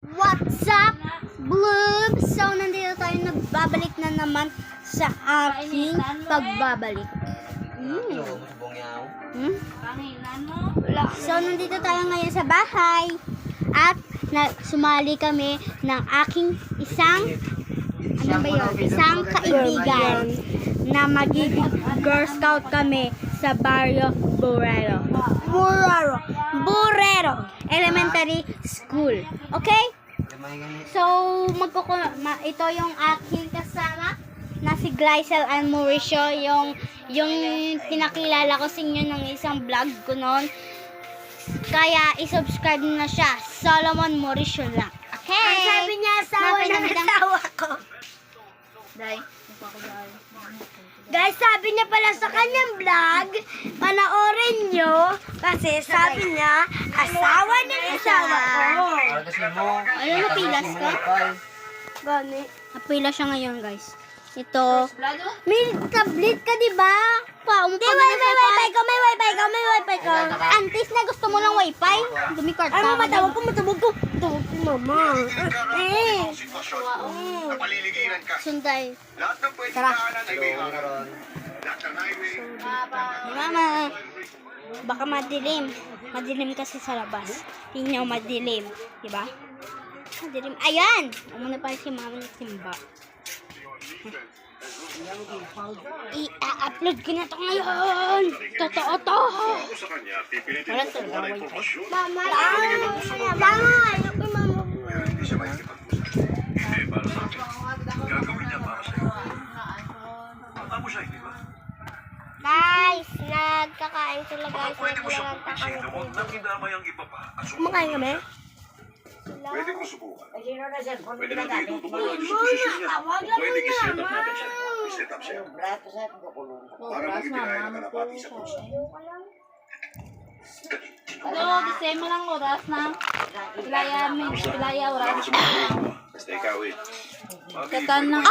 What's up, Bloom? So, nandito tayo, nagbabalik na naman sa aking pagbabalik. So, nandito tayo ngayon sa bahay. At sumali kami ng aking isang kaibigan na magiging Girl Scout kami sa Barrio Burero Elementary School. Okay? So, ito yung aking kasama na si Glycel and Mauricio, yung pinakilala ko sa inyo ng isang vlog ko noon. Kaya i-subscribe na siya. Solomon Mauricio lang. Okay? Ang sabi niya, asawa ng asawa ko. Guys, sabi niya pala sa kanyang vlog, panoorin nyo, kasi sabi niya, asawa ng asawa ko. Ano, napilas ka? Gani. Napilas siya ngayon, guys. Ito. May tablet ka, diba? Di, may wifi ko, may wifi ko, may wifi ko. Antis na gusto mo lang wifi? Dumikart Ay, ka. mama, tawag ko. Tawag ko, mama. Napaliligiran ka. Sunday. Lahat ng pwede Tara. daanan ay may hangaran. Lahat ng highway. Mama, baka madilim. Madilim kasi sa labas. Tingnan mo, madilim. Diba? Madilim. Ayan! Umuna pa si mama ng simba. I-upload ko na to ngayon. Totoo to. Ako sa kanya, pipilitin Wala mo talaga kumuha ng wifi. impormasyon. Mama, Pero hindi siya makikipag-usap. Hindi, para sa akin. Gagawin niya para sa'yo. Bata mo siya, hindi ba? guys, nagkakain sila Baka guys. pwede mo siyang Naglalaroan pupisin na kami. huwag nang hinamay ang iba pa. At Kumakain kami? pwede kong subukan. Pwede natin itutulungan natin sa posisyon niya. Pwede i-set up natin siya. I-set up siya. Para maging binayad ng kalapati sa puso. Kasi mo lang oras na. Pilaya oras. Salamat sa mga tulong. Basta ikaw eh. Katan ng...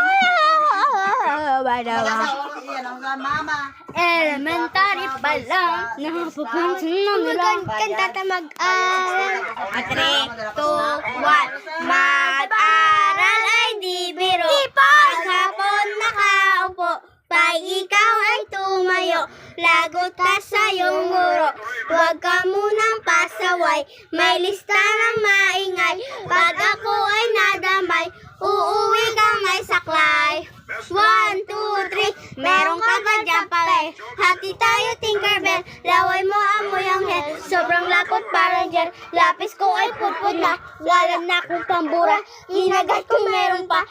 Elementary pa lang. Napapansin na nila. Kanta ta A 3, 2, 1. Mag-aral ay di biro. Maghapon nakaupo. Pag ikaw ay tumayo, lagot ka sa iyong guro. Huwag ka munang pasaway, may lista ng maingay. Pag ako ay nadamay, uuwi ka may saklay. 1, 2, 3, meron ka ba dyan pare? Hati tayo Tinkerbell, laway mo amoy ang hell. Sobrang lapot para dyan, lapis ko ay putput na. Wala na akong pambura, hinagat ko meron pa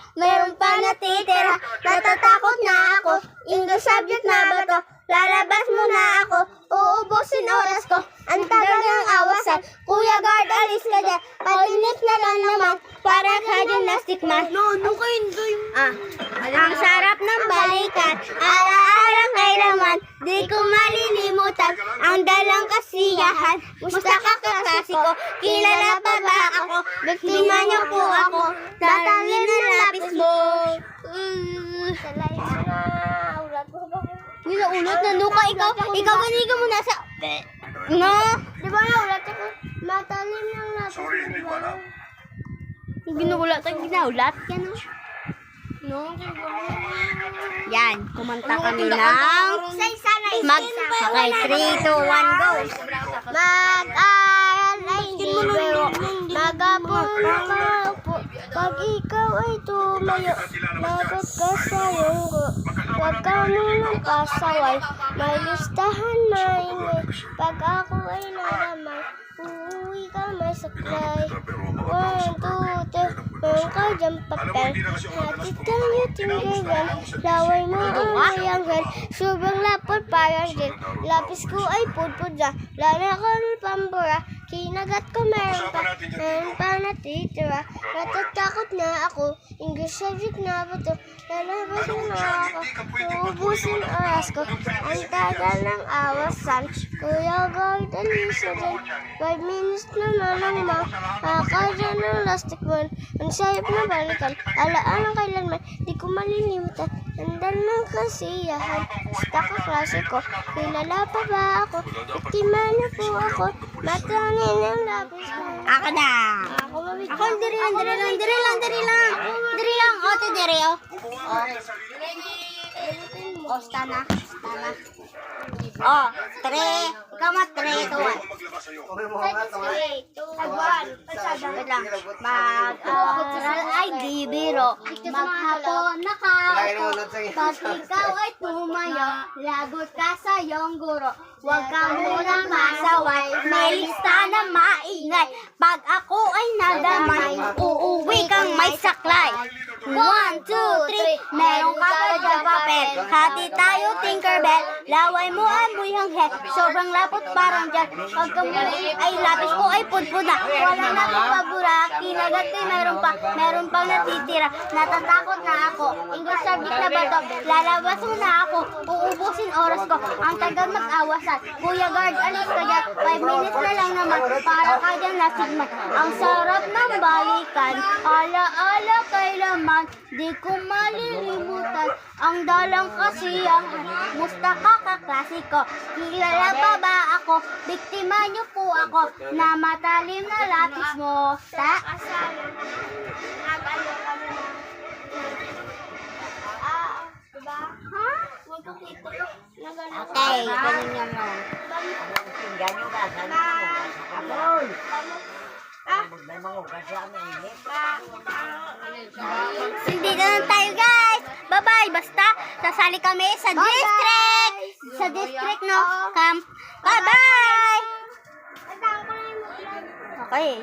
natitira. Natatakot na ako, English subject na ba to? Lalabas mo na ako, uubusin oras ko. Ang tagal ng awasan, Kuya Guard, alis ka dyan. Palinip na lang naman, para ka gymnastic man. Ang sarap ng balikan, alaala kailanman, di ko malilimutan ang dalang kasiyahan. Musta ka kaklase ko, kilala pa ba ako? Biktima niyo po ako, tatangin ng lapis mo. Hindi na ulat na nuka, ikaw ganiga mo nasa... No? Di ba naulat ako? Matalim lang natin. Sorry, hindi ko alam. Ginulat ang ginaulat. Yan o. No, Yan, kumanta kami ng... Okay, 3, 2, 1, go! Mag-aral ay di biro, magapon makaupo. Pag ikaw ay tumayo, lagot ka sa yunggo. Huwag ka munang pasaway, may listahan maingay. Pag ako ay nadamay, uuwi ka may saklay. 1, 2, 3, meron ka dyan papel. Hatid tayo tinggagan, laway mo ang hanggan. Sobrang lapot parang din, lapis ko ay pudpud na. Lala ko ng pambura, kinagat ko meron pa natitira. Natatakot na ako, English subject na ba to? Lalabas mo na ako, uubusin oras ko. Ang tagal ng awasan, Kuya Guard, alisa dyan. 5 minutes na lang makakadya ng lastik man. Ang sayap na balikan, alaan ang kailanman, di ko malilimutan. Nandal ng kasiyahan, basta kaklase ko, kilala pa ba ako? Biktima niyo po ako, Matunin ng lapis ko. Ako na. Ako mabit. Ako, diri lang. Diri lang. O, ito diri, o. O, stana. O, 3. Ikaw ma, 3, 2, 1. Wait lang. Mag-aral ay di biro. Maghapon nakaupo. Pag ikaw ay tumayo, lagot ka sa iyong guro. Huwag ka munang masaway, may lista na maingay. Pag ako ay nadamay, uuwi kang may saklay. 1, 2, 3, meron ka ba dyan papel? Hati tayo, Tinkerbell. Laway mo amoy hanghel. Sobrang lapot parang dyan. Pag kamulit ay lapis ko ay pudpuda. Wala na akong pabura. Kinagat ay meron pang natitira. Natatakot na ako. English subject na ba to? Lalabas mo na ako. Uubusin oras ko. Ang tagal mag-awasan. Kuya guard, alis ka dyan. 5 minutes na lang naman. Para ka dyan nasigman. Ang sarap ng balikan. Ala-ala kailaman. Di ko malilimutan ang dalang kasiyahan. Musta ka kaklase ko? Kilala pa ba ako? Biktima niyo po ako na matalim na lapis mo. Diba? Ha? Okay, ganun yan lang. Hindi na lang tayo guys. Bye-bye. Basta, sasali kami sa district. Sa district, no? Camp. Bye-bye. Okay.